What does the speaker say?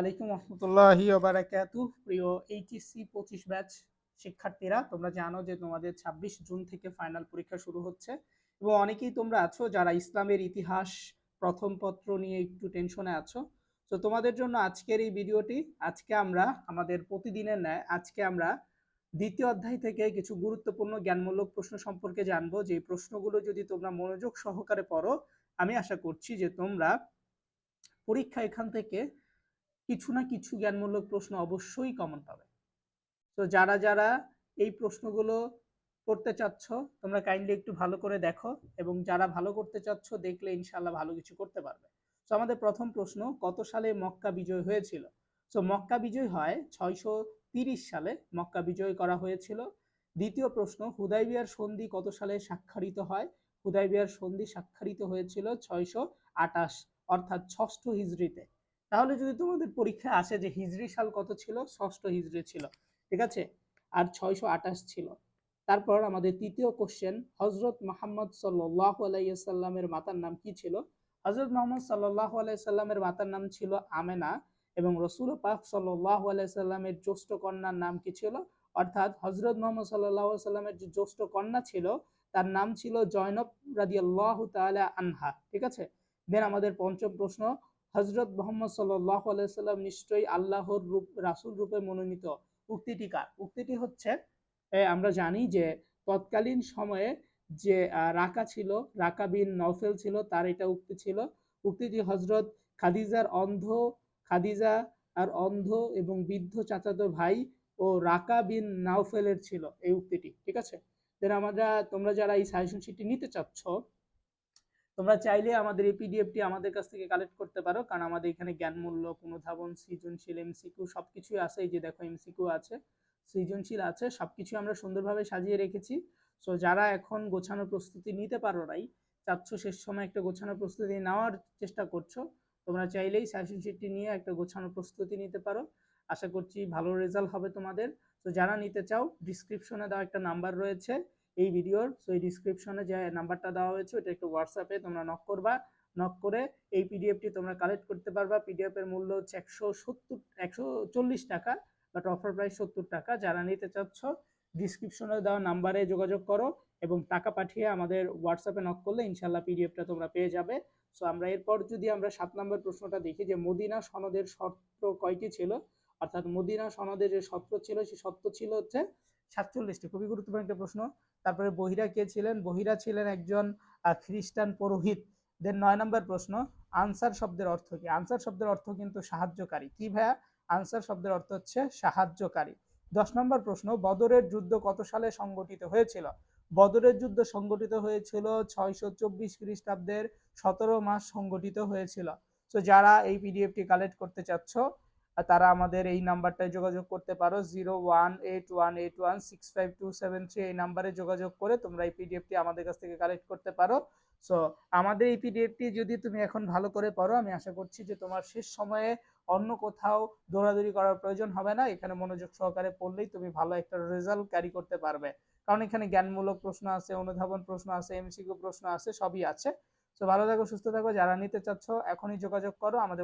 আলাইকুম রহমতুল্লাহি ওয়া বারাকাতুহু। প্রিয় এইচএসসি 25 ব্যাচ শিক্ষার্থীরা, তোমরা জানো যে তোমাদের 26 জুন থেকে ফাইনাল পরীক্ষা শুরু হচ্ছে এবং অনেকেই তোমরা আছো যারা ইসলামের ইতিহাস প্রথম পত্র নিয়ে একটু টেনশনে আছো। তো তোমাদের জন্য আজকের এই ভিডিওটি। আজকে আমরা আমাদের প্রতিদিনের ন্যায় আজকে আমরা দ্বিতীয় অধ্যায় থেকে কিছু গুরুত্বপূর্ণ জ্ঞানমূলক প্রশ্ন সম্পর্কে জানবো, যে প্রশ্নগুলো যদি তোমরা মনোযোগ সহকারে পড়ো, আমি আশা করছি যে তোমরা পরীক্ষা এখান থেকে কিছু না কিছু জ্ঞানমূলক প্রশ্ন অবশ্যই কমন পাবে। তো যারা যারা এই প্রশ্নগুলো করতে চাচ্ছ, তোমরা কাইন্ডলি একটু ভালো করে দেখো, এবং যারা ভালো করতে চাচ্ছ দেখলে ইনশাল্লাহ ভালো কিছু করতে পারবে। তো আমাদের প্রথম প্রশ্ন, কত সালে মক্কা বিজয় হয়েছিল? তো মক্কা বিজয় হয় 630 সালে মক্কা বিজয় করা হয়েছিল। দ্বিতীয় প্রশ্ন, হুদাইবিয়ার সন্ধি কত সালে স্বাক্ষরিত হয়? হুদাইবিয়ার সন্ধি স্বাক্ষরিত হয়েছিল 628 অর্থাৎ 6ষ্ঠ হিজরিতে। তাহলে যদি তোমাদের পরীক্ষায় আসে যে হিজরি সাল কত ছিল, 6ষ্ঠ হিজরি ছিল, ঠিক আছে, আর 628 ছিল। তারপর আমাদের তৃতীয় কোশ্চেন, হজরত মোহাম্মদ সাল্লাল্লাহু আলাইহি সাল্লামের মাতার নাম কি ছিল? হজরত মোহাম্মদ সাল্লাল্লাহু আলাইহি সাল্লামের মাতার নাম ছিল আমেনা, এবং রাসূল পাক সাল্লাল্লাহু আলাইহি সাল্লামের জ্যেষ্ঠ কন্যার নাম কি ছিল? অর্থাৎ হজরত মোহাম্মদ সাল্লাল্লাহু আলাইহি সাল্লামের যে জ্যেষ্ঠ কন্যা ছিল তার নাম ছিল জয়নব রাদিয়াল্লাহু তাআলা আনহা, ঠিক আছে। দেন আমাদের পঞ্চম প্রশ্ন, হজরত মোহাম্মদ সাল্লাল্লাহু আলাইহি সাল্লাম নিশ্চয়ই আল্লাহর রূপ রাসূল রূপে মনোনীত, উক্তিটি কার? উক্তিটি হচ্ছে, আমরা জানি যে তৎকালীন সময়ে যে রাকা ছিল, রাকা বিন নওফেল ছিল, তার এটা উক্তি ছিল। উক্তিটি হজরত খাদিজার অন্ধ খাদিজা আর অন্ধ এবং বৃদ্ধ চাচাতো ভাই ও রাকা বিন নাওফেলের ছিল এই উক্তিটি, ঠিক আছে। দেন তোমরা যারা এই সাজেশন শিটটি নিতে চাচ্ছ, তোমরা চাইলে আমাদের এই পিডিএফটি আমাদের কাছ থেকে কালেক্ট করতে পারো, কারণ আমাদের এখানে জ্ঞানমূলক, অনুধাবন, সৃজনশীল, এমসিকিউ সবকিছুই আছে। এই যে দেখো, এমসিকিউ আছে, সৃজনশীল আছে, সবকিছু আমরা সুন্দরভাবে সাজিয়ে রেখেছি। সো যারা এখন গোছানো প্রস্তুতি নিতে পারো নাই, চাচ্ছ শেষ সময় একটা গোছানো প্রস্তুতি নেওয়ার চেষ্টা করছো, তোমরা চাইলেই সাজেশন শিটটি নিয়ে একটা গোছানো প্রস্তুতি নিতে পারো। আশা করছি ভালো রেজাল্ট হবে তোমাদের। তো যারা নিতে চাও, ডিসক্রিপশনে দেওয়া একটা নাম্বার রয়েছে এই ভিডিওর, সো এই ডিসক্রিপশনে যে নাম্বারটা দেওয়া হয়েছে ওটা একটু হোয়াটসঅ্যাপে তোমরা নক করবা। নক করে এই পিডিএফটি তোমরা কালেক্ট করতে পারবা। পিডিএফ এর মূল্য হচ্ছে 140 টাকা, বাট অফার প্রাইস 70 টাকা। যারা নিতে চাচ্ছ ডিসক্রিপশনে দেওয়া নাম্বারে যোগাযোগ করো এবং টাকা পাঠিয়ে আমাদের হোয়াটসঅ্যাপে নক করলে ইনশাল্লাহ পিডিএফটা তোমরা পেয়ে যাবে। সো আমরা এরপর যদি আমরা 7 নম্বর প্রশ্নটা দেখি, যে মদিনা সনদের শর্ত কয়টি ছিল? অর্থাৎ মদিনা সনদের যে শর্ত ছিল, সেই শর্ত ছিল হচ্ছে 47টি। খুবই গুরুত্বপূর্ণ একটা প্রশ্ন। তারপরে বহিরা কে ছিলেন? বহিরা ছিলেন একজন খ্রিস্টান পুরোহিত। দেন 9 নম্বর প্রশ্ন, আনসার শব্দের অর্থ কি? আনসার শব্দের অর্থ কিন্তু সাহায্যকারী। কি ভাইয়া? আনসার শব্দের অর্থ হচ্ছে সাহায্যকারী। 10 নম্বর প্রশ্ন, বদরের যুদ্ধ কত সালে সংগঠিত হয়েছিল? বদরের যুদ্ধ সংগঠিত হয়েছিল 624 খ্রিস্টাব্দের 17 মাস সংগঠিত হয়েছিল। তো যারা এই পিডিএফটি কালেক্ট করতে চাচ্ছ, তারা আমাদের এই নাম্বারটায় যোগাযোগ করতে পারো, 0181816527 এই নাম্বারে যোগাযোগ করে তোমরা এই পিডিএফটি আমাদের কাছ থেকে কালেক্ট করতে পারো। সো আমাদের এই পিডিএফটি যদি তুমি এখন ভালো করে পড়ো, আমি আশা করছি যে তোমার শেষ সময়ে অন্য কোথাও দৌড়াদৌড়ি করার প্রয়োজন হবে না। এখানে মনোযোগ সহকারে পড়লেই তুমি ভালো একটা রেজাল্ট ক্যারি করতে পারবে, কারণ এখানে জ্ঞানমূলক প্রশ্ন আছে, অনুধাবন প্রশ্ন আছে, এমসিকিউ প্রশ্ন আছে, সবই আছে। তো ভালো থাকো, সুস্থ থাকো। যারা নিতে চাচ্ছ এখনই যোগাযোগ করো আমাদের